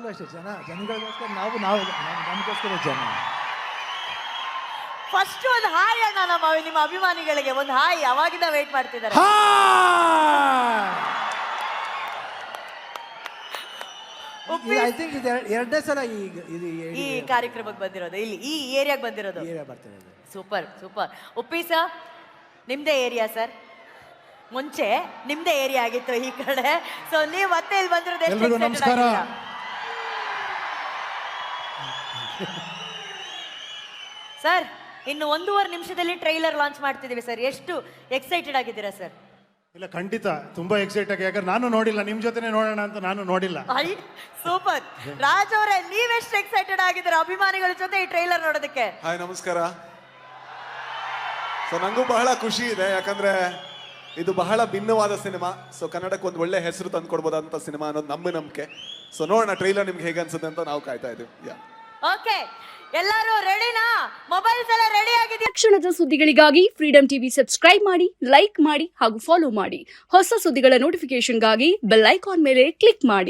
ಯಾವಾಗಲೂ ಅಷ್ಟೇ ಜನಗಳಿಗೋಸ್ಕರ ನಾವು ನಮಗೋಸ್ಕರ ಜನ. ಫಸ್ಟ್ ಒಂದು ಹಾಯ್ ಅಣ್ಣ ನಿಮ್ಮ ಅಭಿಮಾನಿಗಳಿಗೆ ಒಂದು ಹಾಯ್. ಅವಾಗಿಂದ ವೇಟ್ ಮಾಡ್ತಿದ್ದಾರೆ. ಐ ಥಿಂಕ್ ಇದು ಎರಡನೇ ಸಲ ಈ ಕಾರ್ಯಕ್ರಮಕ್ಕೆ ಬಂದಿರೋದು, ಇಲ್ಲಿ ಈ ಏರಿಯಾಗೆ ಬಂದಿರೋದು. ಬರ್ತಿರೋದು. Super super. ಉಪ್ಪಿ ಸರ್ ನಿಮ್ದೇ ಏರಿಯಾ ಸರ್? ಮುಂಚೆ ನಿಮ್ದೇ ಏರಿಯಾ ಆಗಿತ್ತು ಈ ಕಡೆ, ಸೊ ನೀವು ಮತ್ತೆ ಇಲ್ಲಿ ಬಂದಿರೋದು ಎಷ್ಟು ಎಲ್ರಿಗೂ ನಮಸ್ಕಾರ. ಸರ್ ಇನ್ನು 1.5 ನಿಮಿಷದಲ್ಲಿ ಟ್ರೈಲರ್ ಲಾಂಚ್ ಮಾಡ್ತಿದ್ದೀವಿ ಸರ್. ಎಷ್ಟು ಎಕ್ಸೈಟೆಡ್ ಆಗಿದ್ದೀರಾ ಸರ್? ಇಲ್ಲ ಖಂಡಿತ ತುಂಬಾ ಎಕ್ಸೈಟ್ ಆಗಿ, ಯಾಕಂದ್ರೆ ನಾನು ನೋಡಿಲ್ಲ, ನಿಮ್ ಜೊತೆನೆ ನೋಡೋಣ ಅಂತ ನಾನು ನೋಡಿಲ್ಲ. ಸೂಪರ್. ರಾಜ್ ಅವರೇ ನೀವೆಷ್ಟು ಎಕ್ಸೈಟೆಡ್ ಆಗಿದ್ದೀರಾ ಅಭಿಮಾನಿಗಳ ಜೊತೆ ಈ ಟ್ರೈಲರ್ ನೋಡೋದಕ್ಕೆ? ಹಾಯ್ ನಮಸ್ಕಾರ. ಸೊ ನಂಗೂ ಬಹಳ ಖುಷಿ ಇದೆ, ಯಾಕಂದ್ರೆ ಇದು ಬಹಳ ಭಿನ್ನವಾದ ಸಿನಿಮಾ. ಸೊ ಕನ್ನಡಕ್ಕೆ ಒಂದು ಒಳ್ಳೆ ಹೆಸರು ತಂದು ಕೊಡ್ಬೋದಂತ ಸಿನಿಮಾ ಅನ್ನೋದು ನಮ್ಮ ನಂಬಿಕೆ. ಸೊ ನೋಡೋಣ ಟ್ರೈಲರ್ ನಿಮ್ಗೆ ಹೇಗೆ ಅನ್ಸುತ್ತೆ ಅಂತ ನಾವು ಕಾಯ್ತಾ ಇದೀವಿ. ಓಕೆ, ಎಲ್ಲರೂ ರೆಡಿನಾ? ಮೊಬೈಲ್ಸ್ ಎಲ್ಲ ರೆಡಿ ಆಗಿದೆ. ಕ್ಷಣದ ಸುದ್ದಿಗಳಿಗಾಗಿ ಫ್ರೀಡಂ ಟಿವಿ ಸಬ್ಸ್ಕ್ರೈಬ್ ಮಾಡಿ, ಲೈಕ್ ಮಾಡಿ ಹಾಗೂ ಫಾಲೋ ಮಾಡಿ. ಹೊಸ ಸುದ್ದಿಗಳ ನೋಟಿಫಿಕೇಶನ್ಗಾಗಿ ಬೆಲ್ ಐಕಾನ್ ಮೇಲೆ ಕ್ಲಿಕ್ ಮಾಡಿ.